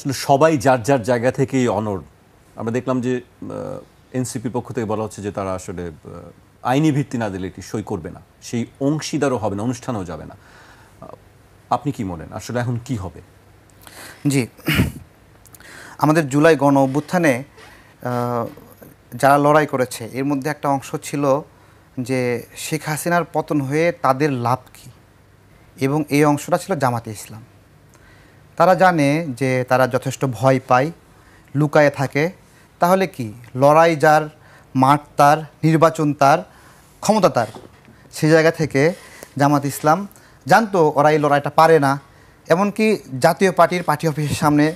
আসলে সবাই যার যার জায়গা থেকেই অনড়। আমরা দেখলাম যে এনসিপির পক্ষ থেকে বলা হচ্ছে যে তারা আসলে আইনি ভিত্তি না দিলে এটি সই করবে না, সেই অংশীদারও হবে না, অনুষ্ঠানেও যাবে না। আপনি কি মনে আসলে এখন কি হবে? জি, আমাদের জুলাই গণ অভ্যুত্থানে যারা লড়াই করেছে এর মধ্যে একটা অংশ ছিল যে শেখ হাসিনার পতন হয়ে তাদের লাভ কী, এবং এই অংশটা ছিল জামাতে ইসলাম। তারা জানে যে তারা যথেষ্ট ভয় পায়, লুকায়ে থাকে। তাহলে কি, লড়াই যার, মাঠ তার, নির্বাচন তার, ক্ষমতা তার, সেই জায়গা থেকে জামাত ইসলাম জানতো ওরা এই লড়াইটা পারে না। এমনকি জাতীয় পার্টির পার্টি অফিসের সামনে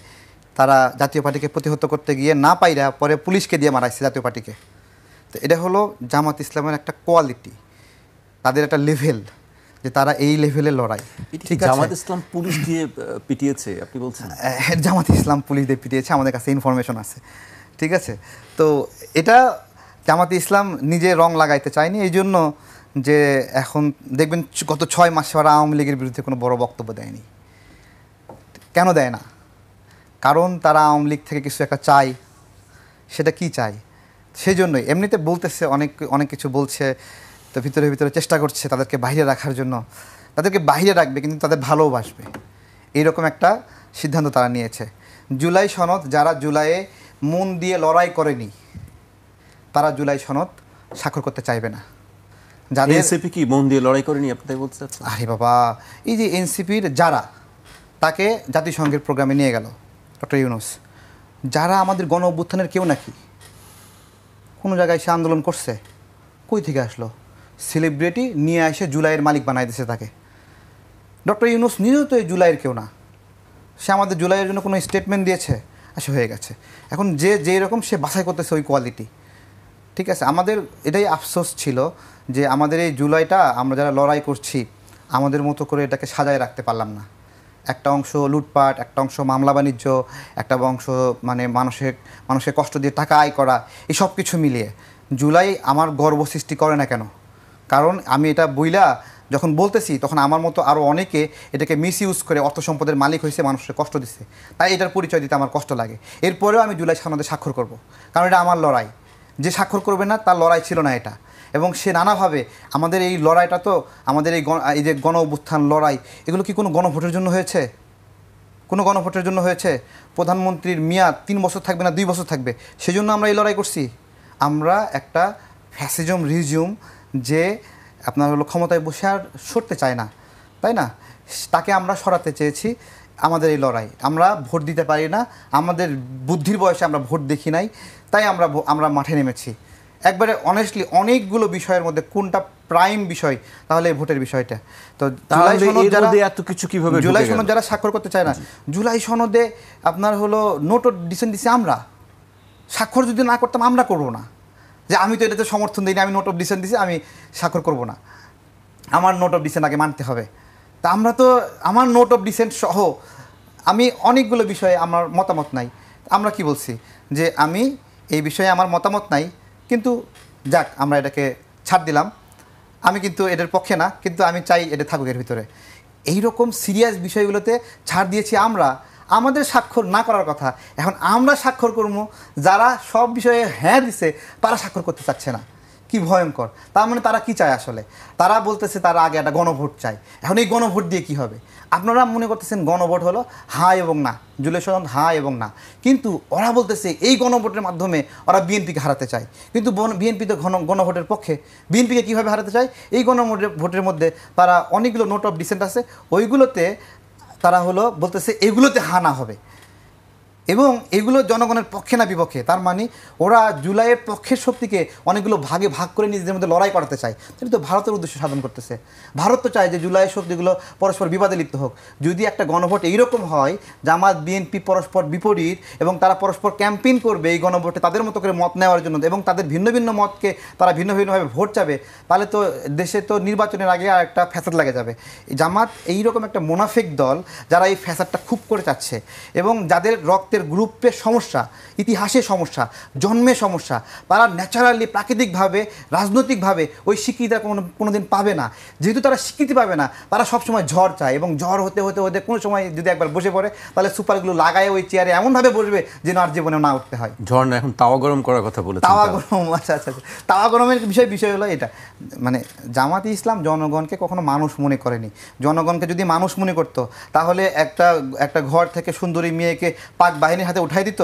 তারা জাতীয় পার্টিকে প্রতিহত করতে গিয়ে না পাইরা পরে পুলিশকে দিয়ে মারাইছে জাতীয় পার্টিকে। তো এটা হলো জামাত ইসলামের একটা কোয়ালিটি, তাদের একটা লেভেল, যে তারা এই লেভেলে লড়াই। ঠিক আছে, জামাত ইসলাম পুলিশ দিয়ে পিটিয়েছে আপনি বলছেন? জামাত ইসলাম পুলিশ দিয়ে পিটিয়েছে, আমাদের কাছে ইনফরমেশন আছে। ঠিক আছে, তো এটা জামাত ইসলাম নিজে রং লাগাইতে চায়নি, এই জন্য যে এখন দেখবেন গত 6 মাসে ওরা আওয়ামী লীগের বিরুদ্ধে কোনো বড় বক্তব্য দেয়নি। কেন দেয় না? কারণ তারা আওয়ামী লীগ থেকে কিছু একটা চায়। সেটা কি চায়? সেই জন্যই এমনিতে বলতেছে, অনেক কিছু বলছে, তো ভিতরে ভিতরে চেষ্টা করছে তাদেরকে বাইরে রাখার জন্য। তাদেরকে বাইরে রাখবে কিন্তু তাদের ভালোবাসবে, এইরকম একটা সিদ্ধান্ত তারা নিয়েছে। জুলাই সনদ, যারা জুলাইয়ে মন দিয়ে লড়াই করেনি তারা জুলাই সনদ স্বাক্ষর করতে চাইবে না। যাদের এনসিপি কি মন দিয়ে লড়াই করেনি আপনি তাই বলতে চাচ্ছেন? আরে বাবা, এই যে এনসিপির যারা, তাকে জাতিসংঘের প্রোগ্রামে নিয়ে গেল ডক্টর ইউনূস, যারা আমাদের গণ অভ্যুত্থানের কেউ নাকি কোনো জায়গায় সে আন্দোলন করছে, কই থেকে আসলো? সেলিব্রিটি নিয়ে এসে জুলাইয়ের মালিক বানাই দিয়েছে তাকে। ডক্টর ইউনূস নিজেও তো এই জুলাইয়ের কেউ না, সে আমাদের জুলাইয়ের জন্য কোনো স্টেটমেন্ট দিয়েছে? আসে হয়ে গেছে। এখন যে যেই রকম সে বাছাই করতেছে ওই কোয়ালিটি। ঠিক আছে, আমাদের এটাই আফসোস ছিল যে আমাদের এই জুলাইটা আমরা যারা লড়াই করছি আমাদের মতো করে এটাকে সাজায় রাখতে পারলাম না। একটা অংশ লুটপাট, একটা অংশ মামলা বাণিজ্য, একটা অংশ মানে মানুষের কষ্ট দিয়ে টাকা আয় করা, এই সব কিছু মিলিয়ে জুলাই আমার গর্ব সৃষ্টি করে না কেন? কারণ আমি এটা বইলা যখন বলতেছি তখন আমার মতো আরও অনেকে এটাকে মিসইউজ করে অর্থ সম্পদের মালিক হয়েছে, মানুষের কষ্ট দিচ্ছে, তাই এটার পরিচয় দিতে আমার কষ্ট লাগে। এরপরেও আমি জুলাই সনদে স্বাক্ষর করব, কারণ এটা আমার লড়াই। যে স্বাক্ষর করবে না তার লড়াই ছিল না এটা। এবং সে নানাভাবে আমাদের এই লড়াইটা তো আমাদের এই যে গণ অভ্যুত্থান লড়াই, এগুলো কি কোনো গণভোটের জন্য হয়েছে? কোনো গণভোটের জন্য হয়েছে? প্রধানমন্ত্রীর মেয়াদ 3 বছর থাকবে না 2 বছর থাকবে, সেজন্য আমরা এই লড়াই করছি? আমরা একটা ফ্যাসিজম রিজিউম যে আপনার হলো ক্ষমতায় বসে আর সরতে চায় না, তাই না, তাকে আমরা সরাতে চেয়েছি। আমাদের এই লড়াই, আমরা ভোট দিতে পারি না, আমাদের বুদ্ধির বয়সে আমরা ভোট দেখি নাই, তাই আমরা মাঠে নেমেছি। একবারে অনেস্টলি অনেকগুলো বিষয়ের মধ্যে কোনটা প্রাইম বিষয়? তাহলে এই ভোটের বিষয়টা। তো জুলাই সনদ যারা এত কিছু কিভাবে জুলাই সনদ যারা স্বাক্ষর করতে চায় না, জুলাই সনদে আপনার হলো নোট অফ ডিসেন্ট দিছি আমরা। স্বাক্ষর যদি না করতাম আমরা করবো না, যে আমি তো এটাতে সমর্থন দিই না, আমি নোট অফ ডিসেন্ট দিছি, আমি স্বাক্ষর করব না, আমার নোট অফ ডিসেন্ট আগে মানতে হবে। তা আমরা তো আমার নোট অফ ডিসেন্ট সহ আমি অনেকগুলো বিষয়ে আমার মতামত নাই। আমরা কি বলছি যে আমি এই বিষয়ে আমার মতামত নাই, কিন্তু যাক আমরা এটাকে ছাড় দিলাম, আমি কিন্তু এটার পক্ষে না, কিন্তু আমি চাই এটা থাকুক এর ভিতরে। এইরকম সিরিয়াস বিষয়গুলোতে ছাড় দিয়েছি আমরা। আমাদের স্বাক্ষর না করার কথা, এখন আমরা স্বাক্ষর করবো, যারা সব বিষয়ে হ্যাঁ দিছে তারা স্বাক্ষর করতে চাচ্ছে না। কি ভয়ঙ্কর! তার মানে তারা কি চায় আসলে? তারা বলতেছে তারা আগে একটা গণভোট চায়। এখন এই গণভোট দিয়ে কি হবে? আপনারা মনে করতেছেন গণভোট হলো হ্যাঁ এবং না, জুলাই সনদ হ্যাঁ এবং না, কিন্তু ওরা বলতেছে এই গণভোটের মাধ্যমে ওরা বিএনপিকে হারাতে চায়। কিন্তু বিএনপি তো গণভোটের পক্ষে। বিএনপিকে কীভাবে হারাতে চায়? এই গণভোটের মধ্যে তারা অনেকগুলো নোট অফ ডিসেন্ট আছে, ওইগুলোতে তারা হলো বলতেছে এগুলোতে হানা হবে, এবং এগুলো জনগণের পক্ষে না বিপক্ষে। তার মানে ওরা জুলাইয়ের পক্ষের শক্তিকে অনেকগুলো ভাগে ভাগ করে নিজেদের মধ্যে লড়াই করাতে চায়। সেটা তো ভারতের উদ্দেশ্য সাধন করতেছে। ভারত তো চায় যে জুলাইয়ের শক্তিগুলো পরস্পর বিবাদে লিপ্ত হোক। যদি একটা গণভোট এইরকম হয়, জামাত বিএনপি পরস্পর বিপরীত এবং তারা পরস্পর ক্যাম্পেইন করবে এই গণভোটে তাদের মতো করে মত নেওয়ার জন্য, এবং তাদের ভিন্ন ভিন্ন মতকে তারা ভিন্ন ভিন্নভাবে ভোট চাবে, তাহলে তো দেশে তো নির্বাচনের আগে আর একটা ফ্যাসাদ লাগে যাবে। জামাত এইরকম একটা মুনাফিক দল যারা এই ফ্যাসাদটা খুব করে চাচ্ছে, এবং যাদের রক্তে রক্তের গ্রুপের সমস্যা, ইতিহাসের সমস্যা, জন্মের সমস্যা, তারা ন্যাচারালি প্রাকৃতিকভাবে রাজনৈতিকভাবে ওই স্বীকৃতি কোনো দিন পাবে না। যেহেতু তারা স্বীকৃতি পাবে না, তারা সবসময় ঝড় চায়, এবং ঝড় হতে হতে হতে কোনো সময় যদি একবার বসে পড়ে, তাহলে সুপারগুলো লাগায় ওই চেয়ারে এমনভাবে বসবে যেন আর জীবনে না উঠতে হয়। ঝড় না, এখন তাওয়া গরম করার কথা বলেছেন। তাওয়া গরম, আচ্ছা আচ্ছা আচ্ছা। তাওয়া গরমের বিষয় হলো এটা, মানে জামাতে ইসলাম জনগণকে কখনো মানুষ মনে করেনি। জনগণকে যদি মানুষ মনে করতো, তাহলে একটা ঘর থেকে সুন্দরী মেয়েকে পাক বাহিনীর হাতে উঠাই দিত।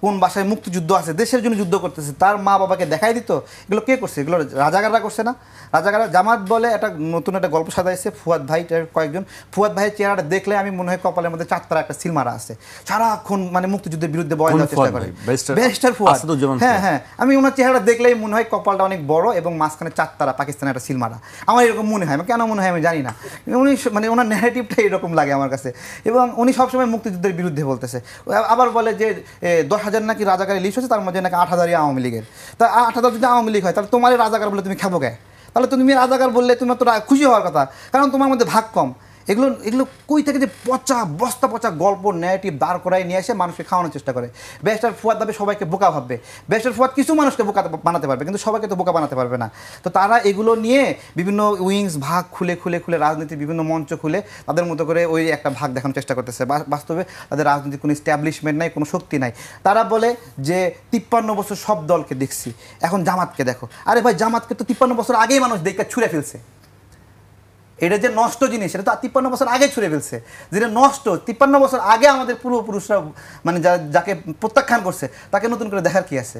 কোন বাসায় মুক্তিযুদ্ধ আছে, দেশের জন্য যুদ্ধ করতেছে, তার মা বাবাকে দেখাই দিত। এগুলো কে করছে? এগুলো রাজাকাররা করছে না? রাজাকাররা। জামাত বলে একটা নতুন একটা গল্প সাজাইছে, ফুয়াদ ভাই কয়েকজন। ফুয়াদ ভাইয়ের চেহারাটা দেখলে আমি মনে হয় কপালের মধ্যে চারতারা একটা সিল মারা আছে। সারাক্ষণ মানে মুক্তিযুদ্ধের বিরুদ্ধে বয়ান দেওয়ার চেষ্টা করে। ব্যারিস্টার ফুয়াদ, হ্যাঁ হ্যাঁ। আমি ওনার চেহারা দেখলেই মনে হয় কপালটা অনেক বড় এবং মাঝখানে চারতারা পাকিস্তানের একটা সিল মারা। আমার এরকম মনে হয়, কেন মনে হয় আমি জানি না। উনি মানে ওনার নেগেটিভটা এরকম লাগে আমার কাছে। এবং উনি সবসময় মুক্তিযুদ্ধের বিরুদ্ধে বলতেছে। আবার বলে যে 10,000 নাকি রাজাকারের লিস্ট হচ্ছে, তার মধ্যে নাকি 8,000ই আওয়ামী লীগের। তা 8,000 যদি আওয়ামী লীগ হয়, তাহলে তোমার রাজাকার বলে তুমি খাবো কে? তাহলে তুমি রাজাকার বললে তোমার তো খুশি হওয়ার কথা, কারণ তোমার মধ্যে ভাগ কম। এগুলো কই থেকে যে বস্তা পচা গল্প নেগেটিভ দাঁড় করাই নিয়ে এসে মানুষকে খাওয়ানোর চেষ্টা করে। ব্যারিস্টার ফুয়াদ ভাবে সবাইকে বোকা ভাববে। ব্যারিস্টার ফুয়াদ কিছু মানুষকে বোকা বানাতে পারবে, কিন্তু সবাইকে তো বোকা বানাতে পারবে না। তো তারা এগুলো নিয়ে বিভিন্ন উইংস ভাগ খুলে রাজনীতির বিভিন্ন মঞ্চ খুলে তাদের মতো করে ওই একটা ভাগ দেখানোর চেষ্টা করতেছে। বাস্তবে তাদের রাজনীতির কোনো এস্টাবলিশমেন্ট নাই, কোনো শক্তি নাই। তারা বলে যে 53 বছর সব দলকে দেখছি, এখন জামাতকে দেখো। আরে ভাই, জামাতকে তো 53 বছর আগেই মানুষ দেখে ছুঁড়ে ফেলছে। এটা যে নষ্ট জিনিস, এটা তো 53 বছর আগে ছুঁড়ে ফেলছে। যেটা নষ্ট 53 বছর আগে আমাদের পূর্বপুরুষরা মানে যাকে প্রত্যাখ্যান করছে, তাকে নতুন করে দেখার কি আছে?